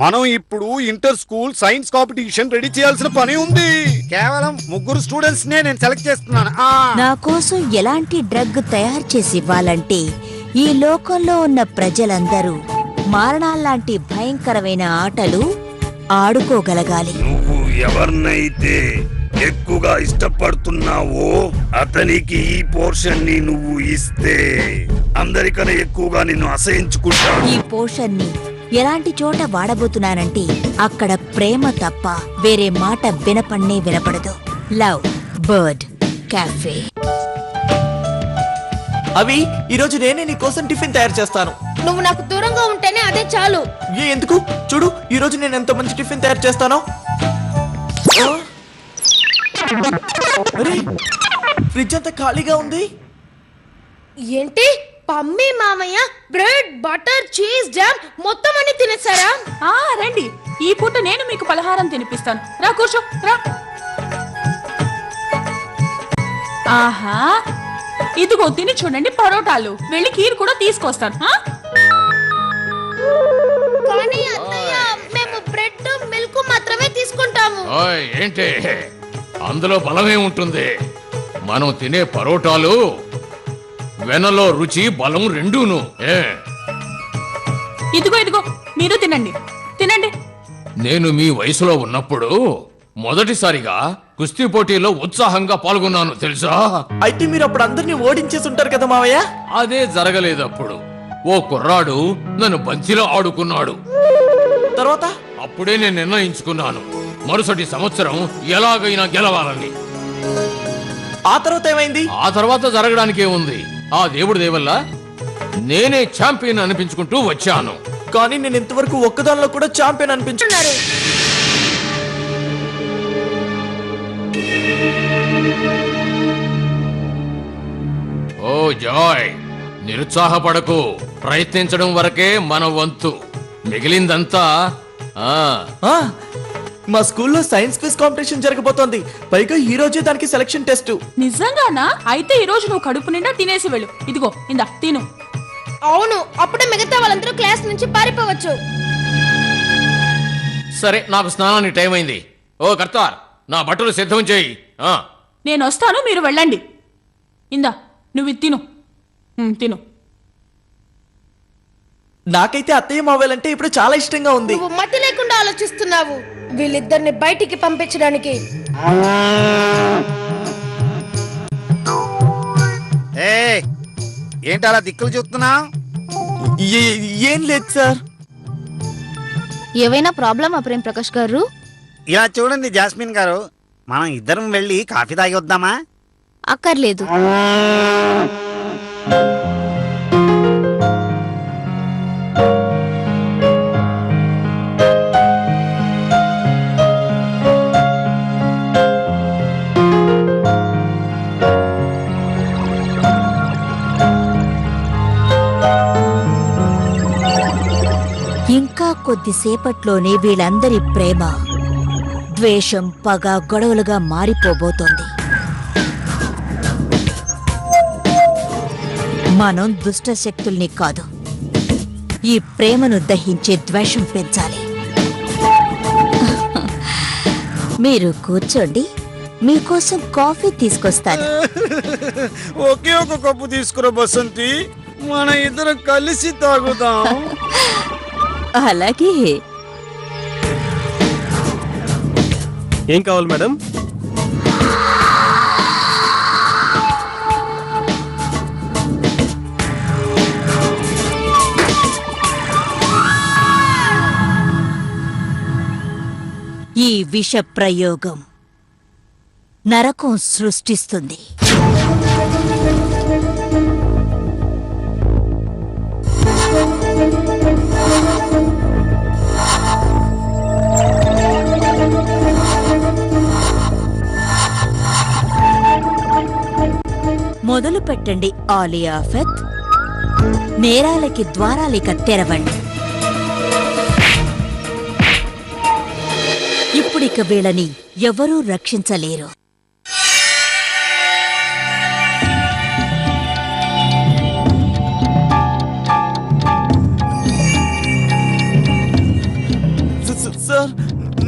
మనం ఇప్పుడు inter school science competition ready చేయాల్సిన పని ఉంది. కేవలం 3 స్టూడెంట్స్ నే నేను సెలెక్ట్ చేస్తున్నాను. నా కోసం ఎలాంటి డ్రగ్ తయారు చేసి ఇవ్వాలంటే ఈ లోకంలో ఉన్న ప్రజలందరూ మారణాల్లాంటి భయంకరమైన ఆటలు ఆడుకోగలగాలి. నువ్వు ఎవరినైతే ఎక్కువగా ఇష్టపడుతున్నావో అతనికి ఈ పోర్షన్ ని నువ్వు ఇస్తే అందరికన్నా ఎక్కువగా నిన్ను అసహించుకుంటాను. ఈ పోషన్ ని ఎలాంటి చోట వాడబోతున్నానంటే అక్కడ ప్రేమ తప్ప వేరే మాట వినపడదు. Love bird cafe. అవి ఈరోజు నేనే నీ కోసం టిఫిన్ తయారు చేస్తాను. నువ్వు నాకు దూరంగా ఉంటేనే అదే చాలు. ఎందుకు? చూడు ఈరోజు నేను ఎంత మంచి టిఫిన్ తయారు చేస్తానో. అరే ఫ్రిడ్జ్ అంతా ఖాళీగా ఉంది. ఏంటి పమ్మి మామయ్య బ్రెడ్ బటర్ చీజ్ జామ్ మొత్తం అన్ని తినేసారా? రండి, ఈ పూట నేను మీకు పలహారం తినిపిస్తాను. రా కూర్చో రా. ఆహా, ఇదిగో తిని చూడండి పరోటాలు. వెళ్ళి కీర్ కూడా తీసుకొస్తాను. కానీ అత్తయ్య మేము బ్రెడ్ మిల్క్ మాత్రమే తీసుకుంటాము. ఏంటి అందులో బలమే ఉంటుంది. మనం తినే పరోటాలు వెనలో రుచి బలం రెండూను. ఇదిగో మీరు తినండి తినండి. నేను మీ వయసులో ఉన్నప్పుడు మొదటిసారిగా కుస్తీ పోటీలో ఉత్సాహంగా పాల్గొన్నాను తెలుసా. అయితే మీరు అప్పుడు అందరినీ ఓడించేసి ఉంటారు కదా మావయ్య. అదే జరగలేదు. అప్పుడు ఓ కుర్రాడు నన్ను బంతిలో ఆడుకున్నాడు. తర్వాత అప్పుడే నేను నిర్ణయించుకున్నాను, మరుసటి సంవత్సరం ఎలాగైనా గెలవాలని. ఆ తర్వాత ఏమైంది? ఆ తర్వాత జరగడానికే ఉంది. ఆ దేవుడి దేవల్ల నేనే ఛాంపియన్ అనిపించుకుంటూ వచ్చాను. కానీ నేను ఇంతవరకు ఒక్కదానిలో కూడా ఛాంపియన్ అనిపించుకున్నారు. ఓ జాయ్, నిరుత్సాహపడకు. ప్రయత్నించడం వరకే మన వంతు. మిగిలిందంతా మా స్కూల్లో సైన్స్ క్విజ్ కాంపిటీషన్ జరగబోతోంది. పైగా ఈ రోజే దానికి సెలక్షన్ టెస్ట్. నిజంగానా? అయితే ఈ రోజు నువ్వు కడుపు నిండా తినేసి వెళ్ళు. ఇదిగో ఇందా తిను. అవును, అప్పుడే మిగతా వాళ్ళందరూ క్లాస్ నుంచి పారిపోవచ్చు. సరే, నాకు స్నానానికి టైం అయింది. ఓ కర్తార్, నా బట్టలు సిద్ధం చేయి. నేను వస్తాను, మీరు వెళ్ళండి. ఇందా నువ్వు తిను. తిను. నాకైతే అత్తయ్య మావేలంటే ఇప్పుడు చాలా ఇష్టంగా ఉంది. నువ్వు మతి లేకుండా ఆలోచిస్తున్నావు వీళ్ళిద్దరిని బయటికి పంపించడానికి. ఏంటి అలా దిక్కులు చూస్తున్నా? ఏం లేదు సార్. ఏవైనా ప్రాబ్లమా ప్రేమ్ ప్రకాష్ గారు? ఇలా చూడండి జాస్మిన్ గారు, మనం ఇద్దరం వెళ్ళి కాఫీ తాగి వద్దామా? అక్కర్లేదు. ఇంకా కొద్దిసేపట్లోనే వీళ్ళందరి ప్రేమ ద్వేషం, పగ, గొడవలుగా మారిపోబోతోంది. మనం దుష్ట శక్తుల్ని కాదు, ఈ ప్రేమను దహించే ద్వేషం పెంచాలి. మీరు కూర్చోండి, మీకోసం కాఫీ తీసుకొస్తాను. ఒకే ఒక కప్పు తీసుకురా బసంతి, మన ఇద్దరం కలిసి తాగుదాం. అలాగే. ఏం కావాలి మేడం? ఈ విష ప్రయోగం నరకం సృష్టిస్తుంది. మొదలు పెట్టండి ఆలియాఫత్. నేరాలకి ద్వారాలిక తెరవండి. ఇప్పుడిక వీళ్ళని ఎవరూ రక్షించలేరు.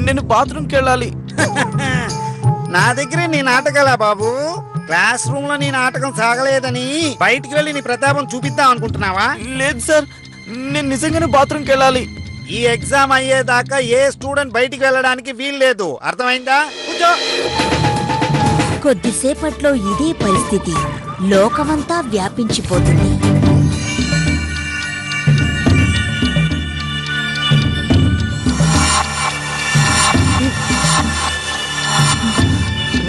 నేను బాత్రూమ్కి వెళ్ళాలి. నా దగ్గరే నీ నాటకాలా బాబు? క్లాస్ రూమ్ లో నీ నాటకం సాగలేదని బయటికి వెళ్ళి నీ ప్రతాపం చూపిద్దాం అనుకుంటున్నావా? లేదు సార్, నేను నిజంగానే బాత్రూమ్కి వెళ్ళాలి. ఈ ఎగ్జామ్ అయ్యేదాకా ఏ స్టూడెంట్ బయటికి వెళ్ళడానికి వీల్లేదు, అర్థమైందా? కూర్చో. కొద్దిసేపట్లో ఇదే పరిస్థితి లోకమంతా వ్యాపించిపోతుంది.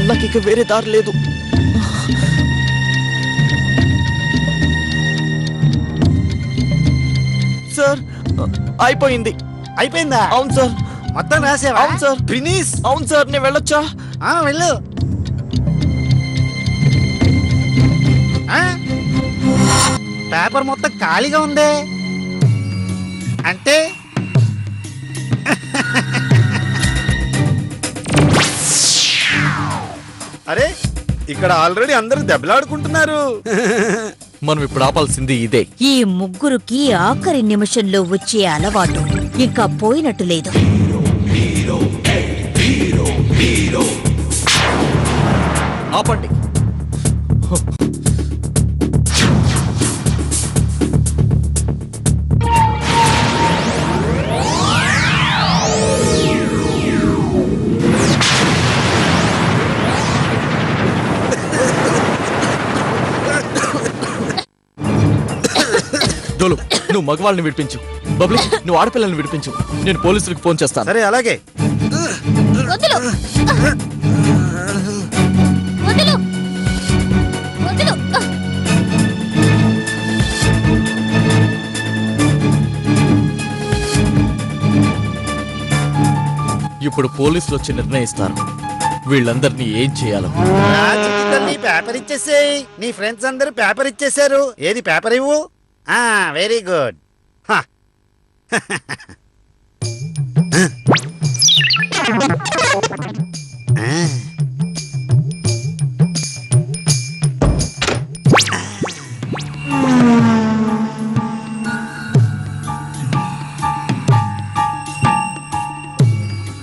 నాకు ఇక వేరే దారి లేదు. సార్, అయిపోయింది. అయిపోయిందా? అవును సార్. మొత్తం రాసేవా? అవును సార్. ఫినిష్. అవును సార్, నేను వెళ్ళొచ్చా? వెళ్ళు. పేపర్ మొత్తం ఖాళీగా ఉందే అంటే అరే, ఇక్కడ ఆల్రెడీ అందరూ దెబ్బలాడుకుంటున్నారు. మనం ఇప్పుడు ఆపాల్సింది ఇదే. ఈ ముగ్గురికి ఆఖరి నిమిషంలో వచ్చే అలవాటు ఇంకా పోయినట్టు లేదు. ఆపండి. డోలు, నువ్వు మగవాళ్ళని విడిపించు. బబ్లీ, నువ్వు ఆడపిల్లల్ని విడిపించు. నేను పోలీసులకు ఫోన్ చేస్తాను. సరే, అలాగే. వదులు వదులు వదులు. ఇప్పుడు పోలీసులు వచ్చి నిర్ణయిస్తారు వీళ్ళందరినీ ఏం చేయాలో. పేపర్ ఇచ్చేసేయ్. నీ ఫ్రెండ్స్ అందరూ పేపర్ ఇచ్చేసారు. ఏది పేపర్ ఇవ్వు. Very good.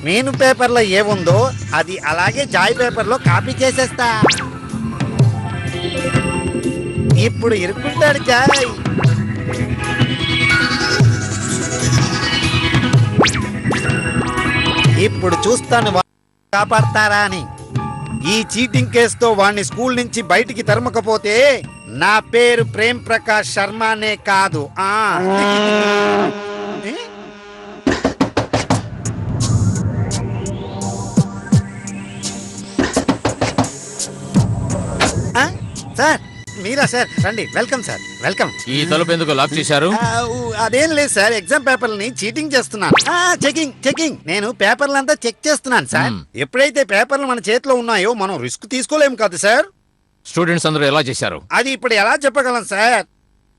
నేను పేపర్లో ఏముందో అది అలాగే జాయ్ పేపర్లో కాపీ చేసేస్తా. ఇప్పుడు ఇరుక్కుంటాడు జాయ్. ఇప్పుడు చూస్తాను కాపాడతారా అని. ఈ చీటింగ్ కేసుతో వాణ్ణి స్కూల్ నుంచి బయటికి తరమకపోతే నా పేరు ప్రేమ్ ప్రకాష్ శర్మనే కాదు. సార్, మీరా సార్? రండి. Welcome sir, welcome. ఈ తలుపు ఎందుకు లాక్ చేశారు? అదేం లేదు సార్, ఎగ్జామ్ పేపర్లని చీటింగ్ చేస్తున్నాను. చెకింగ్. నేను పేపర్లంతా చెక్ చేస్తున్నాను సార్. ఎప్పుడైతే పేపర్లు మన చేతిలో ఉన్నాయో మనం రిస్క్ తీసుకోలేము కదా సార్. స్టూడెంట్స్ అందరూ ఎలా చేశారు? అది ఇప్పుడు ఎలా చెప్పగలం సార్?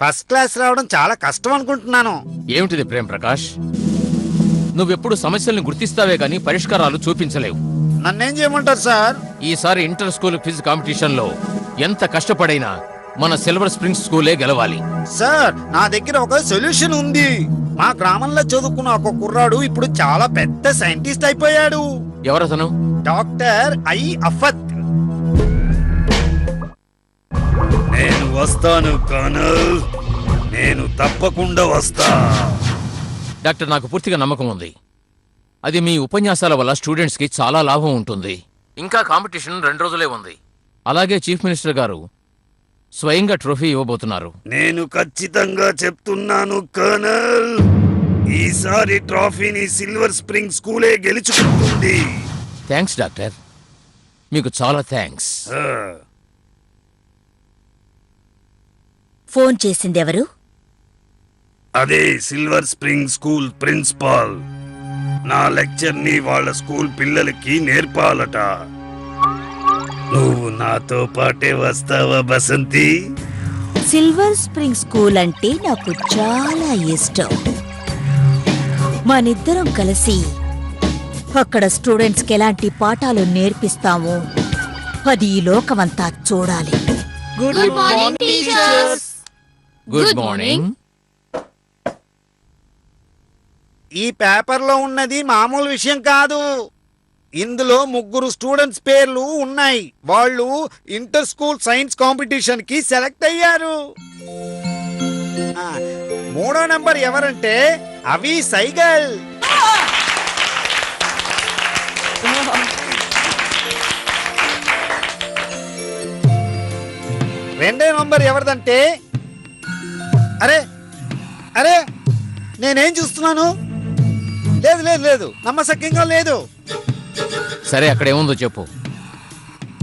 ఫస్ట్ క్లాస్ రావడం చాలా కష్టం అనుకుంటున్నాను. ఏమిటిది ప్రేమ్ ప్రకాష్? నువ్వెప్పుడు సమస్యల్ని గుర్తిస్తావే కానీ పరిష్కారాలు చూపించలేవు. నన్నేం చేయమంటారు సార్? ఈసారి ఇంటర్ స్కూల్ క్విజ్ కాంపిటీషన్ లో ఎంత కష్టపడైనా మన సిల్వర్ స్ప్రింగ్స్ స్కూలే గెలవాలి. సార్, నా దగ్గర ఒక సొల్యూషన్ ఉంది. మా గ్రామంలో చదువుకున్న ఒక కుర్రాడు ఇప్పుడు చాలా పెద్ద సైంటిస్ట్ అయిపోయాడు. ఎవరతను? డాక్టర్ అఫత్. నేను వస్తాను కర్నల్, నేను తప్పకుండా వస్తా. డాక్టర్, నాకు పూర్తిగా నమ్మకం ఉంది. అది మీ ఉపన్యాసాల వల్ల స్టూడెంట్స్ కి చాలా లాభం ఉంటుంది. ఇంకా కాంపిటీషన్ 2 రోజులే ఉంది. అలాగే చీఫ్ మినిస్టర్ గారు స్వయంగా ట్రోఫీ ఇవ్వబోతున్నారు. నేను ఖచ్చితంగా చెప్తున్నాను కర్నల్, ఈసారి ట్రోఫీని సిల్వర్ స్ప్రింగ్ స్కూలే గెలుచుకుంటుంది. థ్యాంక్స్ డాక్టర్, మీకు చాలా థ్యాంక్స్. ఫోన్ చేసిందెవరు? అదే సిల్వర్ స్ప్రింగ్ స్కూల్ ప్రిన్సిపాల్. నా లెక్చర్ ని వాళ్ళ స్కూల్ పిల్లలకి నేర్పాలట. నువ్వు నాతో పాటే వస్తావా బసంతి? సిల్వర్ స్ప్రింగ్ స్కూల్ అంటే నాకు చాలా ఇష్టం. మనిద్దరం కలిసి అక్కడ స్టూడెంట్స్ కి ఎలాంటి పాఠాలు నేర్పిస్తామో అది ఈ లోకమంతా చూడాలి. Good morning teachers. Good morning. ఈ పేపర్లో ఉన్నది మామూలు విషయం కాదు. ఇందులో 3 స్టూడెంట్స్ పేర్లు ఉన్నాయి. వాళ్ళు ఇంటర్ స్కూల్ సైన్స్ కాంపిటీషన్ కి సెలెక్ట్ అయ్యారు. 3వ నంబర్ ఎవరంటే అవి సైగల్. 2వ నంబర్ ఎవరిదంటే అరే అరే నేనేం చూస్తున్నాను? లేదు లేదు లేదు, నమ్మశక్యంగా లేదు. సరే అక్కడేముందో చెప్పు.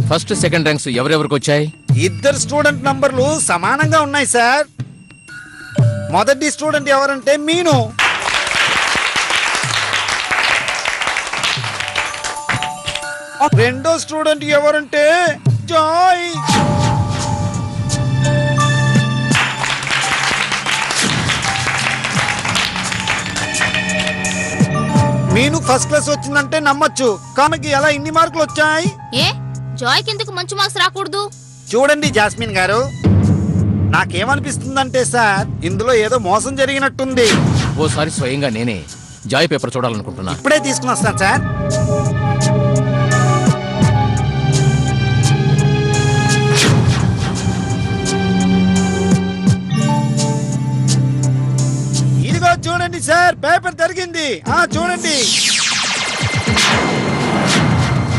ఫస్ట్ సెకండ్ ర్యాంక్స్ ఎవరెవరికి వచ్చాయి? 2 స్టూడెంట్ నంబర్లు సమానంగా ఉన్నాయి సార్. మొదటి స్టూడెంట్ ఎవరంటే మీను. రెండో స్టూడెంట్ ఎవరంటే జాయ్. మీను ఫస్ట్ క్లాస్ వచ్చిందంటే నమ్మొచ్చు, కామెకి ఎలా ఇన్ని మార్కులు వచ్చాయి? ఏ జాయ్ కిందకు మంచి మార్క్స్ రాకూడదు? చూడండి జాస్మిన్ గారు, నాకేమనిపిస్తుందంటే సార్, ఇందులో ఏదో మోసం జరిగినట్టుంది. ఓసారి స్వయంగా నేనే జాయ్ పేపర్ చూడాలనుకుంటున్నా. ఇప్పుడే తీసుకుని వస్తాను సార్. ఇదిగో చూడండి సార్, పేపర్ జరిగింది. చూడండి,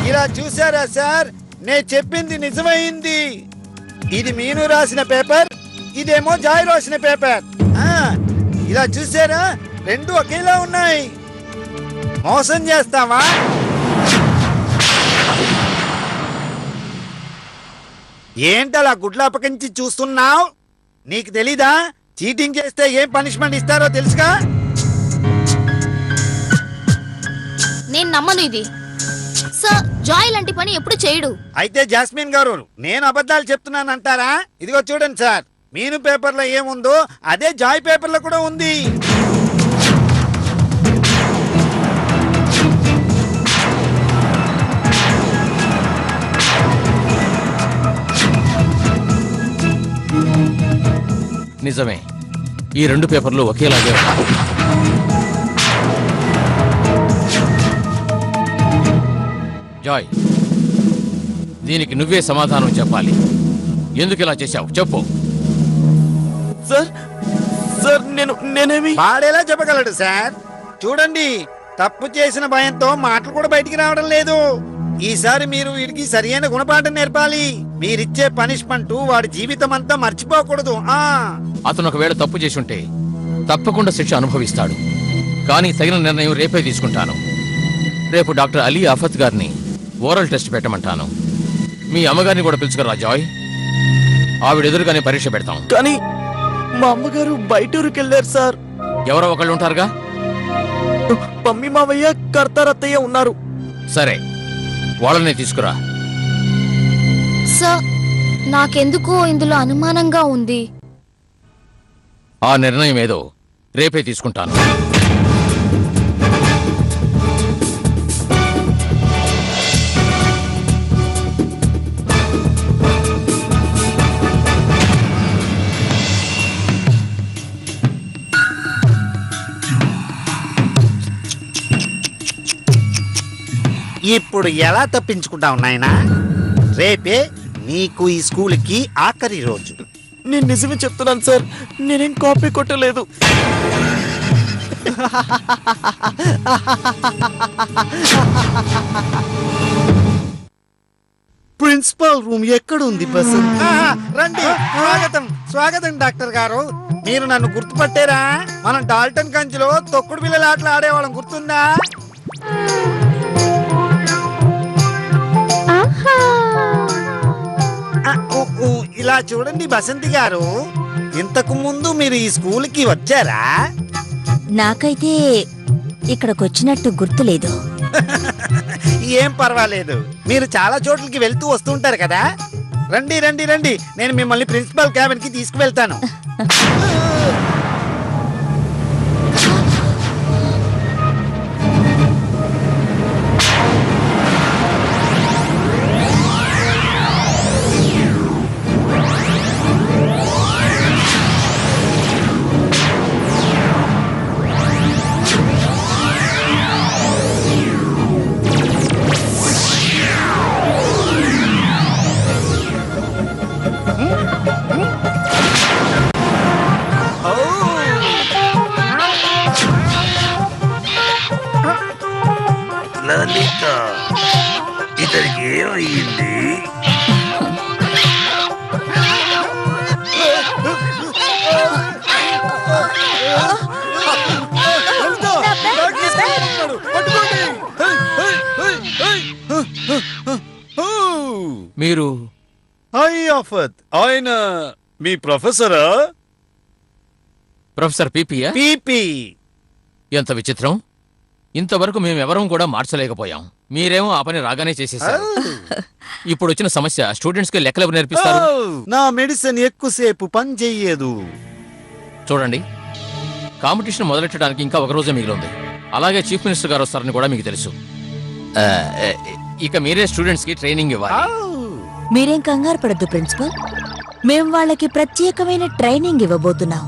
ఇలా చూసారా సార్, నేను చెప్పింది నిజమైంది. ఇది మీను రాసిన పేపర్, ఇదేమో జాయ్ రాసిన పేపర్. ఇలా చూసారా, రెండు ఒకేలా ఉన్నాయి. మోసం చేస్తావా? ఏంటలా గుడ్లాపకించి చూస్తున్నావు? నీకు తెలీదా చీటింగ్ చేస్తే ఏం పనిష్మెంట్ ఇస్తారో తెలుసుగా? నేను నమ్మను ఇది. సార్, జాయ్ లాంటి పని ఎప్పుడు చేయడు. అయితే జాస్మిన్ గారు, నేను అబద్ధాలు చెప్తున్నానంటారా? ఇదిగో చూడండి సార్, మీను పేపర్లో ఏముందో అదే జాయ్ పేపర్లో కూడా ఉంది. నిజమే, ఈ రెండు పేపర్లు ఒకేలాగే ఉన్నాయి. జాయ్, దీనికి నువ్వే సమాధానం చెప్పాలి. ఎందుకు ఇలా చేశావు చెప్పు. సార్ సార్ నేనేమి వాడేలా చెప్పగలడు సార్? చూడండి, తప్పు చేసిన భయంతో మాటలు కూడా బయటికి రావడం లేదు. ఈసారి మీరు వీడికి సరియైన గుణపాఠం నేర్పాలి. మీరిచ్చే పనిష్మెంట్ వాడి జీవితం అంతా మర్చిపోకూడదు. అతను ఒకవేళ తప్పు చేసి ఉంటే తప్పకుండా శిక్ష అనుభవిస్తాడు. కానీ తగిన నిర్ణయం రేపే తీసుకుంటాను. రేపు డాక్టర్ అలీ ఆఫత్ గారిని ఓరల్ టెస్ట్ పెట్టమంటాను. మీ అమ్మగారిని కూడా పిలుచుకురా జాయ్. ఆవిడ ఎదురుగానే పరీక్ష పెడతాం. కానీ మా అమ్మగారు బయటూరుకి వెళ్ళారు సార్. ఎవరో ఒకళ్ళు ఉంటారుగా. మమ్మీ మావయ్య కర్తారత్తయ్య ఉన్నారు. సరే, వాళ్ళనే తీసుకురా. సార్, నాకెందుకో ఇందులో అనుమానంగా ఉంది. ఆ నిర్ణయం ఏదో రేపే తీసుకుంటాను. ఇప్పుడు ఎలా తప్పించుకుంటావు నాయనా? రేపే నీకు ఈ స్కూల్కి ఆఖరి రోజు. నేను నిజమే చెప్తున్నాను సార్, నేనేం కాపీ కొట్టలేదు. ప్రిన్సిపల్ రూమ్ ఎక్కడుంది? రండి, స్వాగతం స్వాగతం డాక్టర్ గారు. మీరు నన్ను గుర్తుపట్టారా? మనం డాల్టన్ గంజ్లో తొక్కుడు బిళ్ళల ఆటలు ఆడేవాళ్ళం, గుర్తుందా? ఇలా చూడండి బసంతి గారు, ఇంతకు ముందు మీరు ఈ స్కూల్కి వచ్చారా? నాకైతే ఇక్కడికొచ్చినట్టు గుర్తులేదు. ఏం పర్వాలేదు, మీరు చాలా చోట్లకి వెళ్తూ వస్తుంటారు కదా. రండి రండి రండి, నేను మిమ్మల్ని ప్రిన్సిపల్ క్యాబిన్ కి తీసుకువెళ్తాను. మీరు హాయ్ ఆఫత్, ఆయన మీ ప్రొఫెసరా? ప్రొఫెసర్ పీపీయా? పీపీ. ఎంత విచిత్రం, ఇంతవరకు మేమెవరం కూడా మార్చలేకపోయాం. మీరేమో ఆ పని రాగానే చేసేసారు. ఇప్పుడు వచ్చిన సమస్య, స్టూడెంట్స్ కి లెక్కలు ఎవరు నేర్పిస్తారు? నా మెడిసిన్ ఎక్కువసేపు పని చెయ్యదు. చూడండి, కాంపిటీషన్ మొదలెట్టడానికి ఇంకా ఒక రోజే మిగిలింది. అలాగే చీఫ్ మినిస్టర్ గారు వస్తారని కూడా మీకు తెలుసు. ఆ, ఇక మీరే స్టూడెంట్స్ కి ట్రైనింగ్ ఇవ్వాలి. మీరేం కంగారు పడద్దు ప్రిన్సిపల్, మేం వాళ్ళకి ప్రత్యేకమైన ట్రైనింగ్ ఇవ్వబోతున్నాం.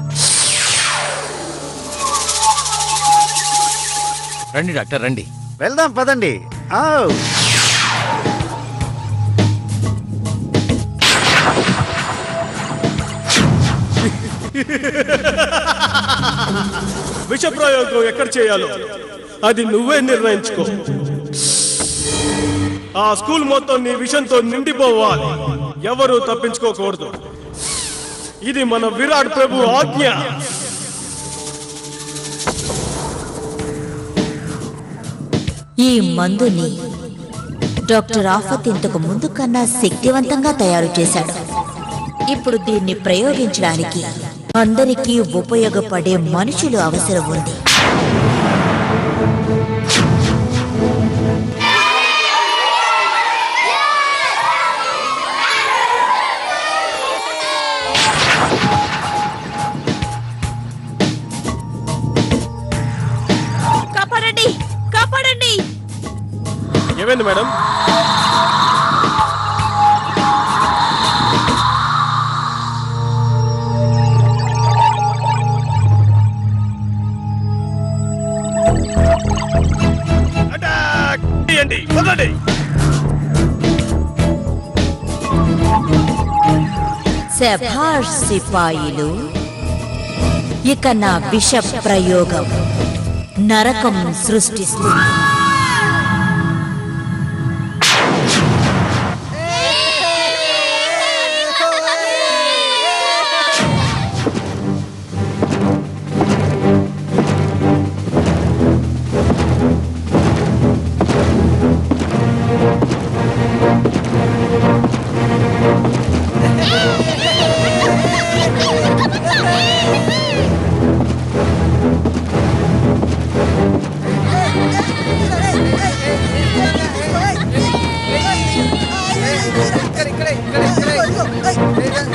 రండి డాక్టర్, రండి. వెళ్దాం పదండి. విష ప్రయోగం ఎక్కడ చేయాలో అది నువ్వే నిర్ణయించుకో. ఆ స్కూల్ మొత్తం నీ విషంతో నిండిపోవాలి. ఎవరు తప్పించుకోకూడదు. ఇది మన విరాట్ ప్రభు ఆజ్ఞ. ఈ మందుని డాక్టర్ ఆఫత్ ఇంతకు ముందు కన్నా శక్తివంతంగా తయారు చేశాడు. ఇప్పుడు దీన్ని ప్రయోగించడానికి అందరికీ ఉపయోగపడే మనుషులు అవసరం ఉంది. కాపాడండి, కాపాడండి. ఏమైంది మేడం? అటాక్ చేయండి, వదలండి. శభాష్ సిపాయిలు, ఇక నా విష ప్రయోగం నరకం సృష్టిస్తుంది.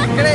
ఇక్కడే